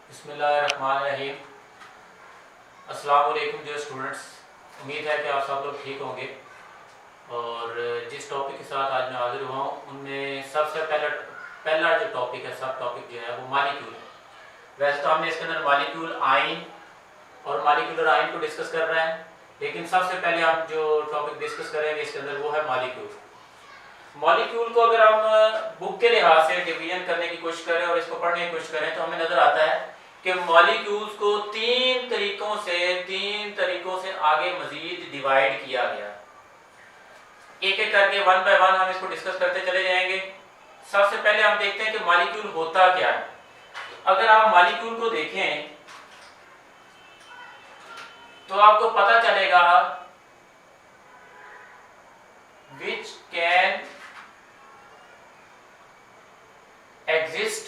बिस्मिल्लाहिर्रहमानिर्रहीम। अस्सलाम वालेकुम डियर स्टूडेंट्स। उम्मीद है कि आप सब लोग ठीक होंगे। और जिस टॉपिक के साथ आज मैं हाजिर हुआ हूँ उनमें सबसे पहला जो टॉपिक है, सब टॉपिक जो है वो मालिक्यूल है। वैसे तो हमने इसके अंदर मालिक्यूल, आयन और मालिक्यूलर आयन को डिस्कस कर रहे हैं, लेकिन सबसे पहले हम जो टॉपिक डिस्कस करेंगे इसके अंदर वो है मालिक्यूल। मॉलिक्यूल को अगर हम बुक के लिहाज से डिवीजन करने की कोशिश करें और इसको पढ़ने की कोशिश करें तो हमें नजर आता है कि मॉलिक्यूल्स को तीन तरीकों से आगे मजीद डिवाइड किया गया। एक एक करके वन बाय वन हम इसको डिस्कस करते चले जाएंगे। सबसे पहले हम देखते हैं कि मॉलिक्यूल होता क्या है। अगर आप मॉलिक्यूल को देखें तो आपको पता चलेगा which can exist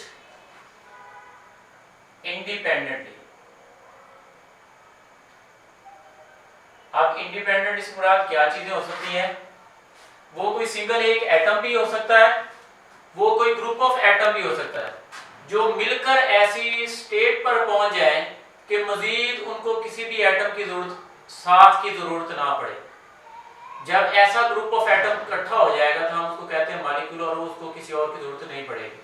independently। अब इंडिपेंडेंट से मुराद क्या चीजें हो सकती हैं? वो कोई सिंगल एक एटम भी हो सकता है, वो कोई ग्रुप ऑफ एटम भी हो सकता है जो मिलकर ऐसी स्टेट पर पहुंच जाए कि मजीद उनको किसी भी एटम की साथ की जरूरत ना पड़े। जब ऐसा ग्रुप ऑफ एटम इकट्ठा हो जाएगा तो हम उसको कहते हैं मॉलिक्यूल, और उसको किसी और की जरूरत नहीं पड़ेगी,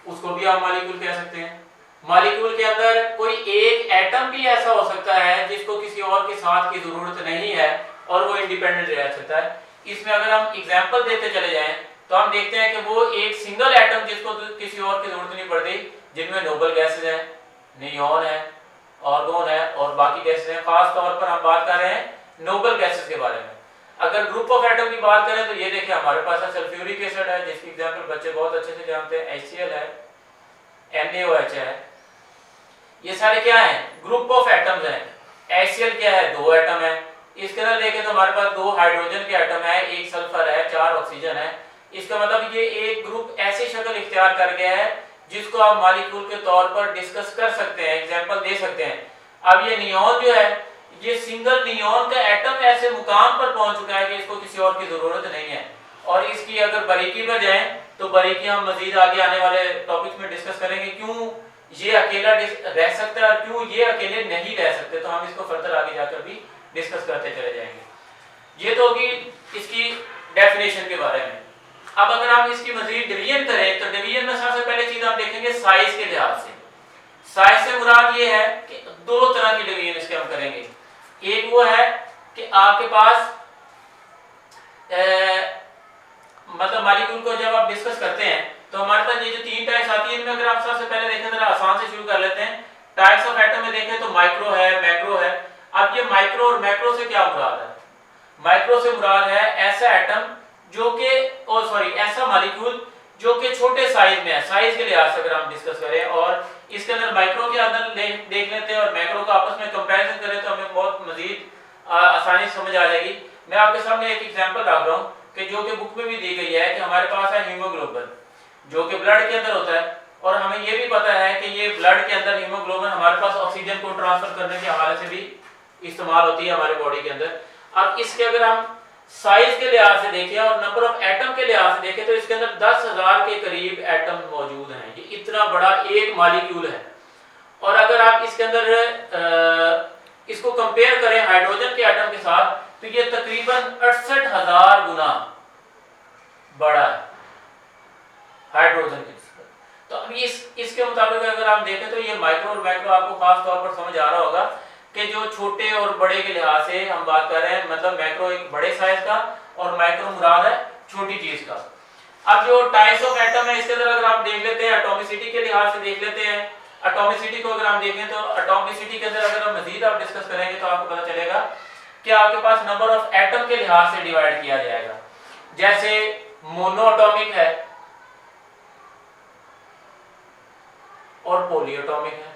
उसको भी आप मॉलिक्यूल कह सकते हैं। मॉलिक्यूल के अंदर कोई एक एटम भी ऐसा हो सकता है जिसको किसी और के साथ की जरूरत नहीं है और वो इंडिपेंडेंट रह सकता है। इसमें अगर हम एग्जांपल देते चले जाएं तो हम देखते हैं कि वो एक सिंगल एटम जिसको किसी और की जरूरत नहीं पड़ती, जिनमें नोबल गैसेज है, नियॉन है, आर्गोन है और बाकी गैसेज हैं। खास तौर पर हम बात कर रहे हैं नोबल गैसेज के बारे में। अगर ग्रुप ऑफ एटम की बात करें तो ये देखिए हमारे पास है सल्फ्यूरिक एसिड है, जिसकी एग्जांपल बच्चे बहुत अच्छे से जानते हैं, HCl है, NaOH है। ये सारे क्या हैं? ग्रुप ऑफ एटम्स हैं। HCl क्या है? 2 एटम है। इसके अंदर देखें तो हमारे पास 2 हाइड्रोजन के एटम है, 1 सल्फर है, 4 ऑक्सीजन है। इसका मतलब ये एक ग्रुप ऐसी शक्ल इख्तियार कर गया है जिसको आप मॉलिक्यूल के तौर पर डिस्कस कर सकते हैं, एग्जांपल दे सकते हैं। अब ये नियॉन जो है, ये सिंगल नियॉन का एटम ऐसे मुकाम पर पहुंच चुका है कि इसको किसी और की जरूरत नहीं है। और इसकी अगर बारीकी में जाएं तो बारीकी हम मजीद आगे आने वाले टॉपिक्स में डिस्कस करेंगे, क्यों ये अकेला रह सकता है और क्यों ये अकेले नहीं रह सकते, तो हम इसको फर्दर आगे जाकर भी डिस्कस करते चले जाएंगे। ये तो होगी इसकी डेफिनेशन के बारे में। अब अगर हम इसकी मजीद डिवीजन करें तो डिवीजन में सबसे पहले चीज हम देखेंगे साइज के लिहाज से। साइज से मुराद ये है कि 2 तरह की डिवीजन इसके हम करेंगे। एक वो है कि आपके पास मतलब मॉलिक्यूल को जब आप डिस्कस करते हैं तो हमारे पास ये जो 3 टाइप्स आती है, इनमें अगर आप सबसे पहले देखें, जरा आसान से शुरू कर लेते हैं। टाइप्स ऑफ एटम में देखें तो माइक्रो है, मैक्रो है। अब ये माइक्रो और मैक्रो से क्या मुराद है? माइक्रो से मुराद है ऐसा एटम जो कि ऐसा मॉलिक्यूल जो कि छोटे साइज में है। साइज के लिहाज से अगर हम डिस्कस करें और इसके अंदर माइक्रो के अंदर देख लेते हैं और मैक्रो का आपस में कंपैरिजन करें तो हमें बहुत मजीद आसानी से समझ आ जाएगी। मैं आपके सामने एक एग्जांपल रख रहा हूं कि जो कि बुक में भी दी गई है कि हमारे पास है हीमोग्लोबिन, जो कि ब्लड के अंदर होता है। और हमें ये भी पता है कि ये ब्लड के अंदर हीमोग्लोबिन हमारे पास ऑक्सीजन को ट्रांसफर करने के हवाले से भी इस्तेमाल होती है हमारे बॉडी के अंदर। अब इसके अगर हम साइज के लिहाज से देखें और नंबर ऑफ एटम के लिहाज से देखें तो इसके अंदर 10,000 के करीब एटम मौजूद हैं। ये इतना बड़ा एक मॉलिक्यूल है। और अगर आप इसके अंदर इसको कंपेयर करें हाइड्रोजन के एटम के साथ तो ये तकरीबन 68,000 गुना बड़ा है हाइड्रोजन के। तो अब इसके मुताबिक अगर आप देखें तो ये माइक्रो और मैक्रो आपको खास तौर पर समझ आ रहा होगा कि जो छोटे और बड़े के लिहाज से हम बात कर रहे हैं, मतलब मैक्रो एक बड़े साइज का और माइक्रो मुराद है छोटी चीज का। अब जो टाइप्स ऑफ एटम है इसके अंदर अगर आप देख लेते हैं, एटॉमिसिटी के लिहाज से देख लेते हैं। एटॉमिसिटी को अगर हम देखें तो एटॉमिसिटी के अंदर अगर हम मजीद आप डिस्कस करेंगे तो आपको पता चलेगा कि आपके पास नंबर ऑफ एटम के लिहाज से डिवाइड किया जाएगा। जैसे मोनोएटॉमिक है और पॉलीएटॉमिक है।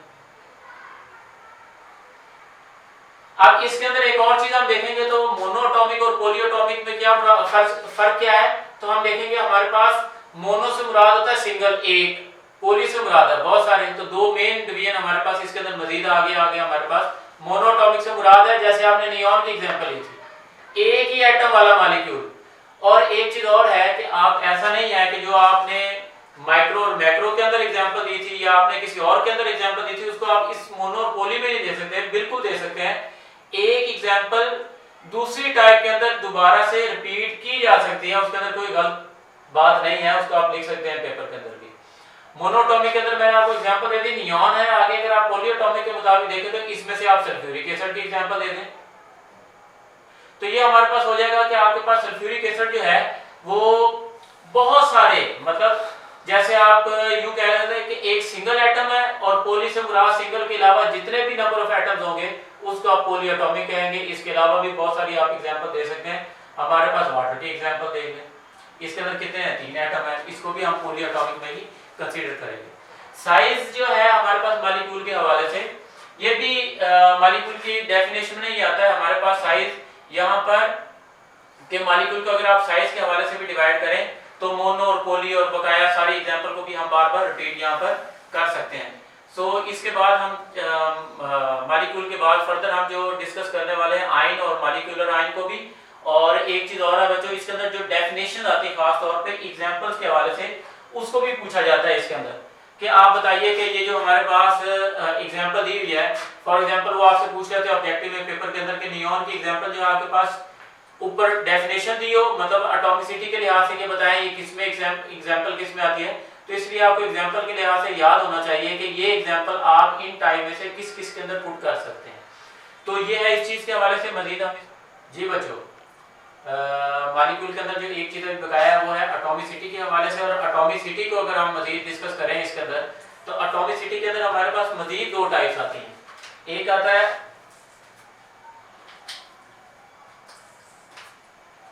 अब इसके अंदर एक और चीज हम देखेंगे तो मोनोएटॉमिक और पॉलीएटॉमिक में क्या फर्क क्या है, तो हम देखेंगे हमारे पास मोनो से मुराद होता है सिंगल, एक, पोली से मुराद है बहुत सारे। तो 2 मेन डिवीजन हमारे पास इसके अंदर मजीद आगे हमारे पास मोनोएटॉमिक से मुराद है, जैसे आपने नियॉन की एग्जांपल ली थी, एक ही एटम वाला मॉलिक्यूल। और एक चीज और है कि आप ऐसा नहीं है कि जो आपने माइक्रो और मैक्रो के अंदर एग्जांपल दी थी या आपने किसी और के अंदर एग्जांपल दी थी, उसको आप इस मोनो और पॉली में नहीं दे सकते, बिल्कुल दे सकते हैं। एक एग्जांपल दूसरी टाइप के अंदर दोबारा से रिपीट की जा सकती है, उसके अंदर कोई गलत बात नहीं है, उसको आप लिख सकते हैं पेपर के अंदर भी। मोनोटॉमिक के अंदर मैंने आपको एग्जांपल दे दी, नियॉन है। आगे अगर आप पॉलीएटॉमिक के मुताबिक देखें तो इसमें से आप सल्फ्यूरिक एसिड की एग्जांपल दे दें तो ये हमारे पास हो जाएगा कि आपके पास सल्फ्यूरिक एसिड जो है वो बहुत सारे, मतलब जैसे आप यूं कह रहे थे कि एक सिंगल एटम है और पॉली से मुराद सिंगल के अलावा जितने भी नंबर ऑफ एटम्स होंगे उसको आप पॉलीएटॉमिक कहेंगे। इसके अलावा भी बहुत सारी आप एग्जांपल दे सकते हैं। हमारे पास वाटर की एग्जांपल देख लें, इसके अंदर कितने हैं, 3 एटम है, इसको भी हम पॉलीएटॉमिक में ही कंसीडर करेंगे। साइज जो है हमारे पास मॉलिक्यूल के हवाले से, ये भी मॉलिक्यूल की डेफिनेशन में नहीं आता है हमारे पास साइज। यहाँ पर के मॉलिक्यूल को अगर आप साइज के हवाले से भी डिवाइड करें तो मोनो और पॉली और बकाया सारी एग्जांपल को भी हम बार बार रिपीट यहाँ पर कर सकते हैं। सो इसके बाद हम मॉलिक्यूल के बाद फर्दर हम जो डिस्कस करने वाले हैं आयन और मॉलिक्यूलर आयन को भी। और एक चीज और है बच्चों, इसके अंदर जो डेफिनेशन आती है खास तौर पे एग्जांपल्स के हवाले से, उसको भी पूछा जाता है इसके अंदर कि आप बताइए कि ये जो हमारे पास एग्जांपल दी हुई है, फॉर एग्जांपल वो आपसे पूछ लेते हैं ऑब्जेक्टिव में पेपर के अंदर के नियॉन की एग्जांपल जो आपके पास ऊपर डेफिनेशन दी हो, मतलब एटॉमिसिटी के लिहाज से ये बताएं ये किसमें एग्जांपल किसमें आती है, तो इसलिए आपको एग्जांपल के लिहाज से याद होना चाहिए कि ये एग्जांपल आप इन टाइम में से किस किस के अंदर पुट कर सकते हैं। तो ये है इस चीज के हवाले से मजीद हम जी बच्चों मॉलिक्यूल के अंदर जो एक चीज बताया है वो है एटॉमिसिटी के हवाले से। और एटॉमिसिटी को अगर हम मजीद डिस्कस करें इसके अंदर, तो एटॉमिसिटी के अंदर हमारे पास मजीद 2 टाइप्स आती हैं। एक आता है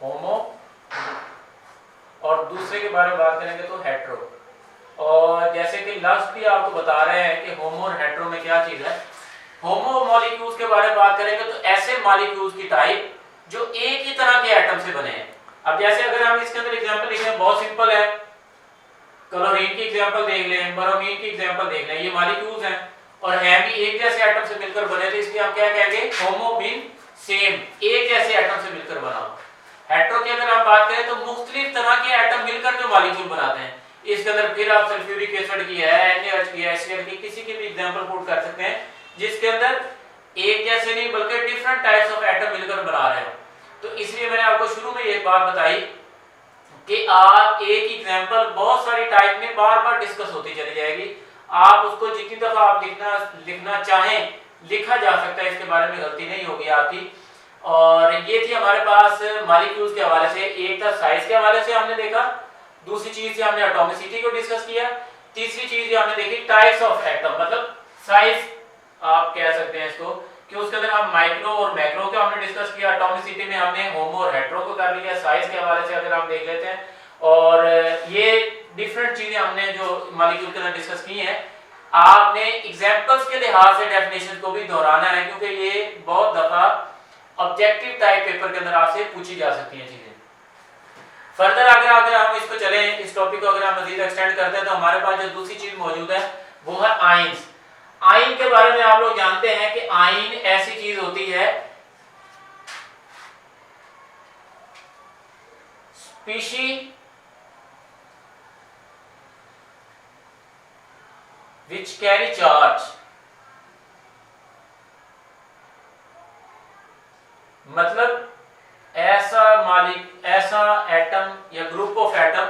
होमो और दूसरे के बारे में बात करेंगे तो हेट्रो। और जैसे कि लफ्ज भी आपको बता रहे हैं कि होमो और हेट्रो में क्या चीज है। होमो मॉलिक्यूल्स के बारे में बात करेंगे तो ऐसे मॉलिक्यूल्स की टाइप जो एक ही तरह के एटम से बने हैं। अब जैसे अगर हम इसके अंदर एग्जांपल लिखें, बहुत सिंपल है, क्लोरीन की एग्जांपल देख लें, ब्रोमीन की एग्जांपल देख लें, ये मॉलिक्यूल्स हैं और हैं भी एक जैसे एटम से मिलकर बने, तो इसलिए हम क्या कहेंगे, होमो मीन सेम, एक जैसे एटम से मिलकर बना हो। हेट्रो की अगर आप बात करें तो मुख्तलिफ तरह के एटम मिलकर जो मॉलिक्यूल बनाते हैं, इसके अंदर फिर आप सल्फ्यूरिक एसिड की है, NaOH की है, HCl की, किसी की भी एग्जांपल पुट कर सकते हैं जिसके अंदर एक जैसे नहीं बल्कि डिफरेंट टाइप्स ऑफ एटम मिलकर बना रहे हो। तो इसलिए मैंने आपको शुरू में एक बात बताई कि आप एक एग्जांपल बहुत सारी टाइप में बार बार डिस्कस होती चली जाएगी, आप उसको जितनी दफा आप लिखना चाहें लिखा जा सकता है, इसके बारे में गलती नहीं होगी आपकी। और ये थी हमारे पास मॉलिक्यूल्स के हवाले से, एक था साइज के हवाले से हमने देखा, दूसरी चीज थी हमने एटॉमिसिटी को डिस्कस किया, तीसरी चीज हमने देखी टाइप्स ऑफ एटम, मतलब साइज आप कह सकते हैं इसको, कि उसके अंदर हम माइक्रो और मैक्रो को हमने डिस्कस किया, एटॉमिसिटी में हमने होमो और हेट्रो को कर लिया। साइज के हवाले से अगर हम देख लेते हैं, और ये डिफरेंट चीजें हमने जो मॉलिक्यूल के अंदर डिस्कस की हैं, आपने एग्जांपल्स के लिहाज से डेफिनेशन को भी दोहराना है क्योंकि ये बहुत दफा ऑब्जेक्टिव टाइप पेपर के अंदर आपसे पूछी जा सकती हैं चीजें। फर्दर अगर हम इसको चलें, इस टॉपिक को अगर हम मजीद एक्सटेंड करते हैं, तो हमारे पास जो दूसरी चीज मौजूद है वो है आयंस। आयन के बारे में आप लोग जानते हैं कि आयन ऐसी चीज होती है, स्पीशी which carry charge, मतलब ऐसा एटम या ग्रुप ऑफ एटम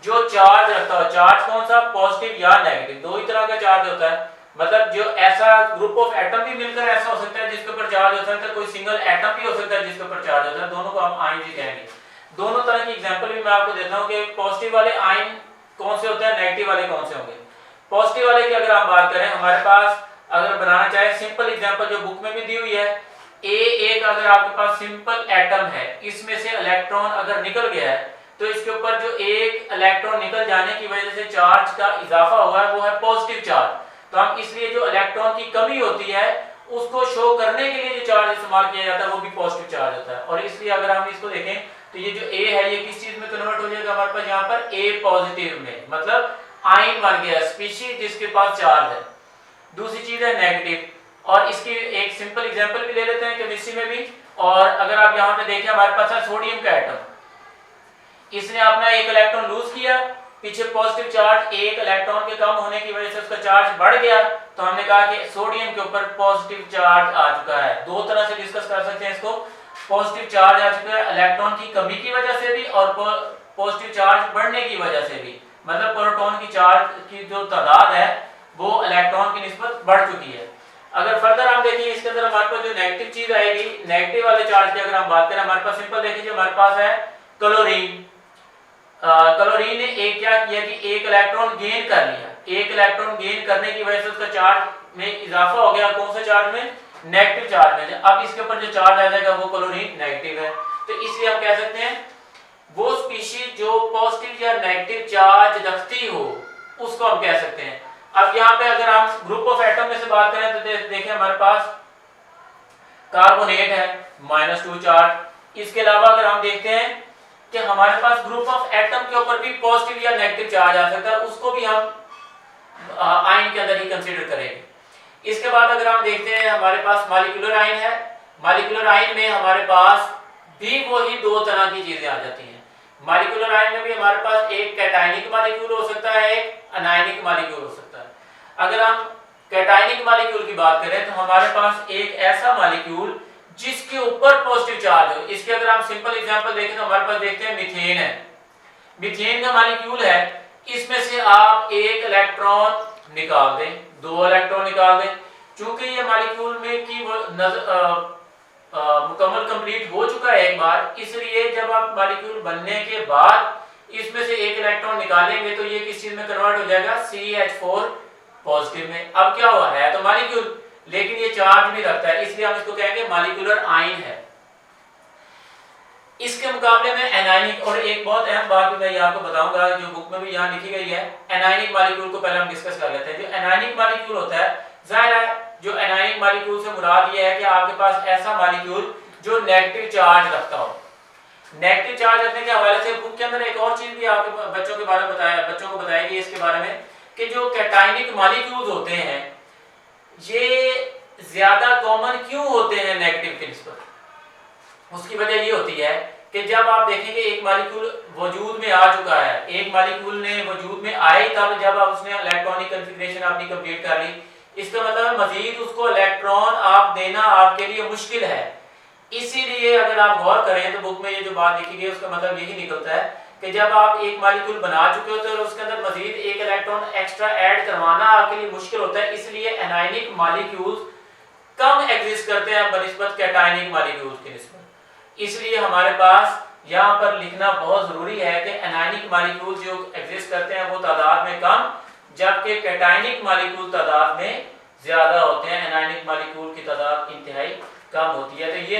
जो चार्ज रखता हो। चार्ज कौन सा, पॉजिटिव या नेगेटिव, दो ही तरह का चार्ज होता है। मतलब जो ऐसा ग्रुप ऑफ एटम भी मिलकर ऐसा हो सकता है जिसके ऊपर चार्ज हो सकता है, कोई सिंगल एटम भी हो सकता है जिसके ऊपर चार्ज होता है, दोनों को हम आयन ही कहेंगे। दोनों तरह की एग्जांपल भी मैं आपको देता हूं कि पॉजिटिव वाले आयन कौन से होते हैं, नेगेटिव वाले कौन से होंगे। पॉजिटिव वाले की अगर आप बात करें, हमारे पास अगर बनाना चाहे सिंपल एग्जांपल जो बुक में भी दी हुई है, एक अगर आपके पास सिंपल एटम है, इसमें से इलेक्ट्रॉन अगर निकल गया है तो इसके ऊपर जो एक इलेक्ट्रॉन निकल जाने की वजह से चार्ज का इजाफा हुआ है वो है पॉजिटिव चार्ज। तो हम इसलिए जो इलेक्ट्रॉन की कमी होती है उसको शो करने के लिए जो चार्ज इस्तेमाल किया जाता है वो भी पॉजिटिव चार्ज होता है। और इसलिए अगर हम इसको देखें तो ये जो A है ये किस चीज में कन्वर्ट हो जाएगा हमारे पास, यहाँ पर A पॉजिटिव में, मतलब आयन बन गया, स्पीशीज जिसके पास चार्ज है। दूसरी चीज है नेगेटिव, और इसकी एक सिंपल एग्जांपल भी ले लेते हैं केमिस्ट्री में भी। और अगर आप यहाँ पे देखें, हमारे पास है सोडियम का एटम, इसने अपना एक इलेक्ट्रॉन लूज किया पीछे पॉजिटिव चार्ज एक इलेक्ट्रॉन के कम होने की वजह से उसका चार्ज बढ़ गया, तो हमने कहा कि सोडियम के ऊपर पॉजिटिव चार्ज आ चुका है। दो तरह से डिस्कस कर सकते हैं इसको, पॉजिटिव चार्ज आ चुका है इलेक्ट्रॉन की कमी की वजह से भी और पॉजिटिव चार्ज बढ़ने की वजह से भी, मतलब प्रोटॉन की चार्ज की जो तादाद है वो इलेक्ट्रॉन की निस्बत बढ़ चुकी है। अगर फर्दर हम देखिए इसके अंदर हमारे पास जो नेगेटिव चीज आएगी, नेगेटिव वाले चार्ज की अगर हम बात करें, हमारे पास सिंपल देखिए हमारे पास है क्लोरीन। क्लोरीन ने एक क्या किया कि एक इलेक्ट्रॉन गेन कर लिया, एक इलेक्ट्रॉन गेन करने की वजह से उसका चार्ज में इजाफा हो गया। कौन से चार्ज में? नेगेटिव चार्ज में। अब इसके ऊपर जो चार्ज आ जाएगा वो क्लोरीन नेगेटिव है, तो इसलिए हम कह सकते हैं वो स्पीशीज जो पॉजिटिव या नेगेटिव चार्ज रखती हो उसको हम कह सकते हैं। अब यहाँ पे अगर हम ग्रुप ऑफ एटम में से बात करें तो देखिए हमारे पास कार्बोनेट है -2 चार्ज। इसके अलावा अगर हम देखते हैं कि हमारे पास ग्रुप ऑफ एटम के ऊपर भी पॉजिटिव या नेगेटिव चार्ज आ सकता है, उसको भी हम आयन के अंदर ही कंसीडर करेंगे। इसके बाद अगर हम देखते हैं हमारे पास मॉलिक्यूलर आयन है। मॉलिक्यूलर आयन में हमारे पास भी वही दो तरह की चीजें आ जाती हैं। मॉलिक्यूलर आयन में भी हमारे पास एक कैटायनिक मॉलिक्यूल हो सकता है, एक अनायनिक मॉलिक्यूल हो सकता है। अगर हम कैटायनिक मॉलिक्यूल की बात करें तो हमारे पास एक ऐसा मॉलिक्यूल जिसके ऊपर पॉजिटिव चार्ज हो। इसके अगर हम सिंपल एग्जांपल देखें तो हमारे पास देखते हैं मीथेन है। मीथेन का मॉलिक्यूल है, इसमें से आप एक इलेक्ट्रॉन निकाल दें, दो इलेक्ट्रॉन निकाल दें, चूंकि ये मॉलिक्यूल में की मुकम्मल कंप्लीट हो चुका है एक बार, इसलिए जब आप मॉलिक्यूल बनने के बाद इसमें से एक इलेक्ट्रॉन निकालेंगे तो ये किस चीज में कन्वर्ट हो जाएगा? CH4 पॉजिटिव में। अब क्या हुआ है तो मॉलिक्यूल, लेकिन ये चार्ज नहीं रखता है, इसलिए हम इसको कहेंगे मॉलिक्यूलर आयन है। इसके मुकाबले में एनायनिक, और एक बहुत अहम बात भी मैं आपको बताऊंगा जो बुक में भी यहाँ लिखी गई है, एनायनिक मॉलिक्यूल को पहले हम डिस्कस कर लेते हैं। जो एनायनिक मॉलिक्यूल होता है, जाहिर है जो एनायनिक मॉलिक्यूल से मुराद ये है कि आपके पास ऐसा मॉलिक्यूल जो नेगेटिव चार्ज रखता हो। नेगेटिव चार्ज रखने के हवाले से बुक के अंदर एक और चीज भी आपके बच्चों के बारे में बच्चों को बताई गई इसके बारे में कि जो कैटायनिक मॉलिक्यूल्स होते हैं ये ज्यादा कॉमन क्यों होते हैं नेगेटिव के निस्बत? उसकी वजह ये होती है कि जब आप देखेंगे एक मॉलिक्यूल वजूद में आ चुका है, एक मॉलिक्यूल ने वजूद में आए तब जब आप उसने इलेक्ट्रॉनिक कॉन्फ़िगरेशन अपनी कंप्लीट कर ली, इसका मतलब मजीद उसको इलेक्ट्रॉन आप देना आपके लिए मुश्किल है। इसीलिए अगर आप गौर करें तो बुक में ये जो बात लिखी गई है उसका मतलब यही निकलता है कि जब आप एक मॉलिक्यूल बना चुके होते हैं और उसके अंदर मजीद एक इलेक्ट्रॉन एक्स्ट्रा ऐड करवाना आपके लिए मुश्किल होता है, इसलिए एनायनिक मॉलिक्यूल्स कम एग्जिस्ट करते हैं बनिस्बत कैटायनिक मॉलिक्यूल्स की निस्बत। इसलिए हमारे पास यहाँ पर लिखना बहुत जरूरी है कि एनायनिक मॉलिक्यूल जो एग्जिस्ट करते हैं वो तादाद में कम, जबकि कैटायनिक मॉलिक्यूल तादाद में ज्यादा होते हैं। एनायनिक मॉलिक्यूल की तादाद इंतहाई कम होती है। तो ये